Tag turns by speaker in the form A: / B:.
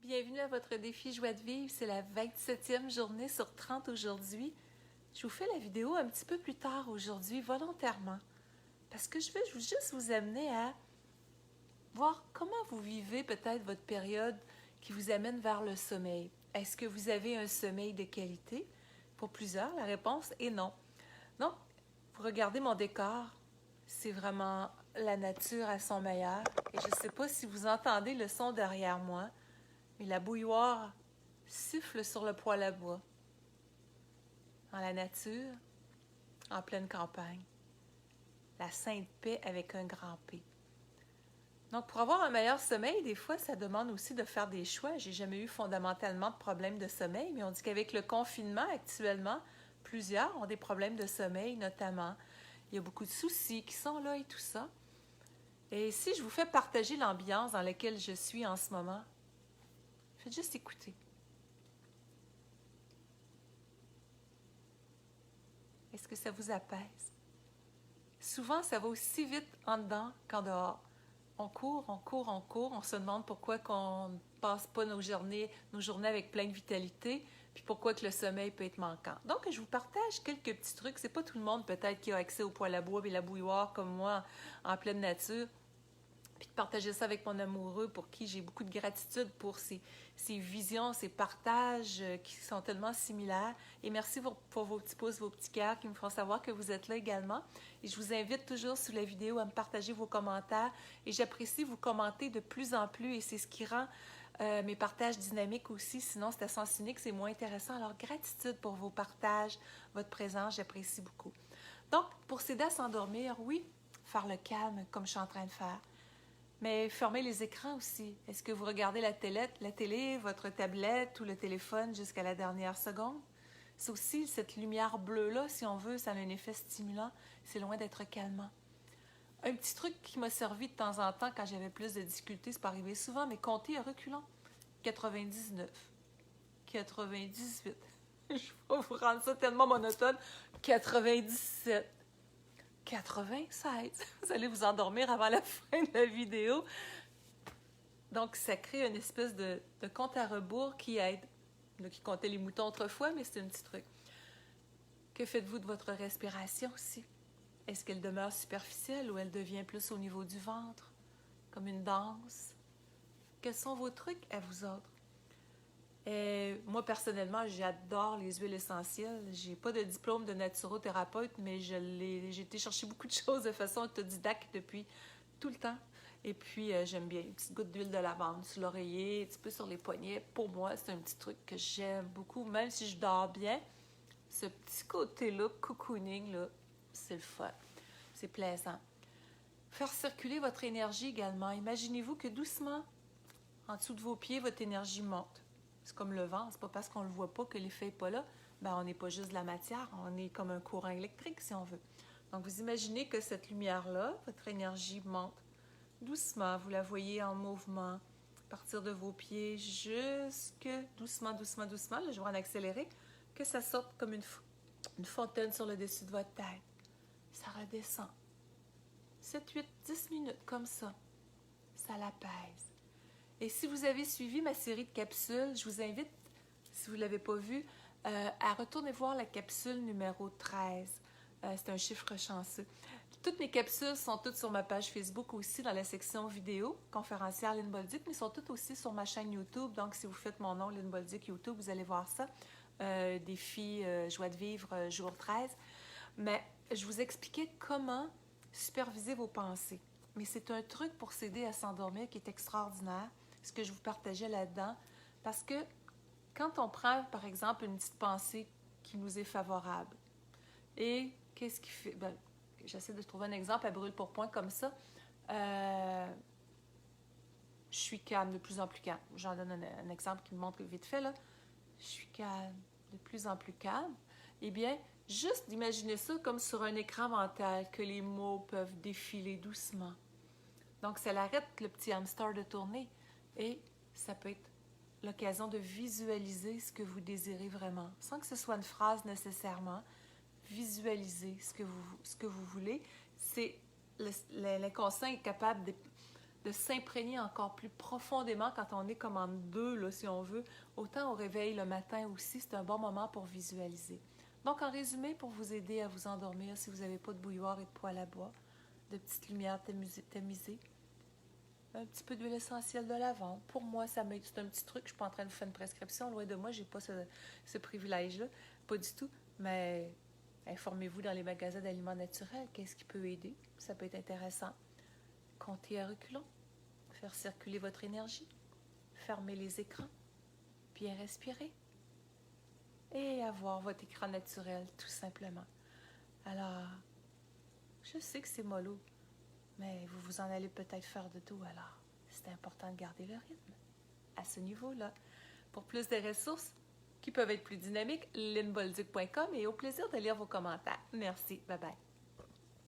A: Bienvenue à votre défi Joie de vivre. C'est la 27e journée sur 30 aujourd'hui. Je vous fais la vidéo un petit peu plus tard aujourd'hui, volontairement, parce que je veux juste vous amener à voir comment vous vivez peut-être votre période qui vous amène vers le sommeil. Est-ce que vous avez un sommeil de qualité? Pour plusieurs, la réponse est non. Donc, vous regardez mon décor, c'est vraiment la nature à son meilleur. Et je ne sais pas si vous entendez le son derrière moi, mais la bouilloire siffle sur le poêle à bois. Dans la nature, en pleine campagne. La sainte paix avec un grand P. Donc, pour avoir un meilleur sommeil, des fois, ça demande aussi de faire des choix. J'ai jamais eu fondamentalement de problème de sommeil, mais on dit qu'avec le confinement actuellement, plusieurs ont des problèmes de sommeil, notamment. Il y a beaucoup de soucis qui sont là et tout ça. Et si je vous fais partager l'ambiance dans laquelle je suis en ce moment, faites juste écouter. Est-ce que ça vous apaise? Souvent, ça va aussi vite en dedans qu'en dehors. On court, on court, on court. On se demande pourquoi qu'on ne passe pas nos journées avec plein de vitalité, puis pourquoi que le sommeil peut être manquant. Donc, je vous partage quelques petits trucs. C'est pas tout le monde peut-être qui a accès au poêle à bois et la bouilloire comme moi en pleine nature. Puis de partager ça avec mon amoureux pour qui j'ai beaucoup de gratitude pour ses visions, ses partages qui sont tellement similaires. Et merci pour vos petits pouces, vos petits cœurs qui me font savoir que vous êtes là également. Et je vous invite toujours sous la vidéo à me partager vos commentaires. Et j'apprécie vous commenter de plus en plus et c'est ce qui rend mes partages dynamiques aussi. Sinon, c'est à sens unique, c'est moins intéressant. Alors, gratitude pour vos partages, votre présence, j'apprécie beaucoup. Donc, pour s'aider à s'endormir, oui, faire le calme comme je suis en train de faire. Mais fermez les écrans aussi. Est-ce que vous regardez la télé, votre tablette ou le téléphone jusqu'à la dernière seconde? C'est aussi cette lumière bleue-là, si on veut, ça a un effet stimulant. C'est loin d'être calmant. Un petit truc qui m'a servi de temps en temps quand j'avais plus de difficultés, c'est pas arrivé souvent, mais compter à reculons. 99, 98. Je vais vous rendre ça tellement monotone. 97. 96. Vous allez vous endormir avant la fin de la vidéo. Donc, ça crée une espèce de compte à rebours qui aide. Qui comptait les moutons autrefois, mais c'est un petit truc. Que faites-vous de votre respiration aussi? Est-ce qu'elle demeure superficielle ou elle devient plus au niveau du ventre, comme une danse? Quels sont vos trucs à vous autres? Moi, personnellement, j'adore les huiles essentielles. J'ai pas de diplôme de naturothérapeute, mais j'ai été chercher beaucoup de choses de façon autodidacte depuis tout le temps. Et puis, j'aime bien une petite goutte d'huile de lavande sur l'oreiller, un petit peu sur les poignets. Pour moi, c'est un petit truc que j'aime beaucoup. Même si je dors bien, ce petit côté-là, cocooning, là, c'est le fun. C'est plaisant. Faire circuler votre énergie également. Imaginez-vous que doucement, en dessous de vos pieds, votre énergie monte. C'est comme le vent, c'est pas parce qu'on ne le voit pas que l'effet n'est pas là. Ben, on n'est pas juste de la matière, on est comme un courant électrique si on veut. Donc vous imaginez que cette lumière-là, votre énergie monte doucement, vous la voyez en mouvement, à partir de vos pieds jusque doucement, doucement, doucement, là je vais en accélérer, que ça sorte comme une fontaine sur le dessus de votre tête. Ça redescend. 7, 8, 10 minutes comme ça. Ça l'apaise. Et si vous avez suivi ma série de capsules, je vous invite, si vous ne l'avez pas vue, à retourner voir la capsule numéro 13. C'est un chiffre chanceux. Toutes mes capsules sont toutes sur ma page Facebook aussi, dans la section vidéo, conférencière Lynn Bolduc, mais sont toutes aussi sur ma chaîne YouTube. Donc, si vous faites mon nom, Lynn Bolduc YouTube, vous allez voir ça. Défi Joie de vivre, jour 13. Mais je vous expliquais comment superviser vos pensées. Mais c'est un truc pour s'aider à s'endormir qui est extraordinaire, ce que je vous partageais là-dedans. Parce que quand on prend, par exemple, une petite pensée qui nous est favorable, et qu'est-ce qui fait... Ben, j'essaie de trouver un exemple à brûle-pourpoint comme ça. Je suis calme, de plus en plus calme. J'en donne un exemple qui me montre vite fait, là. Je suis calme, de plus en plus calme. Eh bien, juste d'imaginer ça comme sur un écran mental, que les mots peuvent défiler doucement. Donc, ça arrête le petit hamster de tourner. Et ça peut être l'occasion de visualiser ce que vous désirez vraiment, sans que ce soit une phrase nécessairement. Visualiser ce que vous voulez. C'est l'inconscient est capable de s'imprégner encore plus profondément quand on est comme en deux, là, si on veut. Autant au réveil le matin aussi, c'est un bon moment pour visualiser. Donc, en résumé, pour vous aider à vous endormir, si vous n'avez pas de bouilloire et de poêle à bois, de petites lumières tamisées, un petit peu d'huile essentielle de lavande. Pour moi, c'est un petit truc. Je ne suis pas en train de vous faire une prescription. Loin de moi, je n'ai pas ce privilège-là. Pas du tout. Mais informez-vous dans les magasins d'aliments naturels. Qu'est-ce qui peut aider? Ça peut être intéressant. Comptez à reculons. Faire circuler votre énergie. Fermer les écrans. Bien respirer. Et avoir votre écran naturel, tout simplement. Alors, je sais que c'est mollo. Mais vous vous en allez peut-être faire de tout, alors c'est important de garder le rythme à ce niveau-là. Pour plus de ressources qui peuvent être plus dynamiques, linbolduc.com et au plaisir de lire vos commentaires. Merci, bye bye.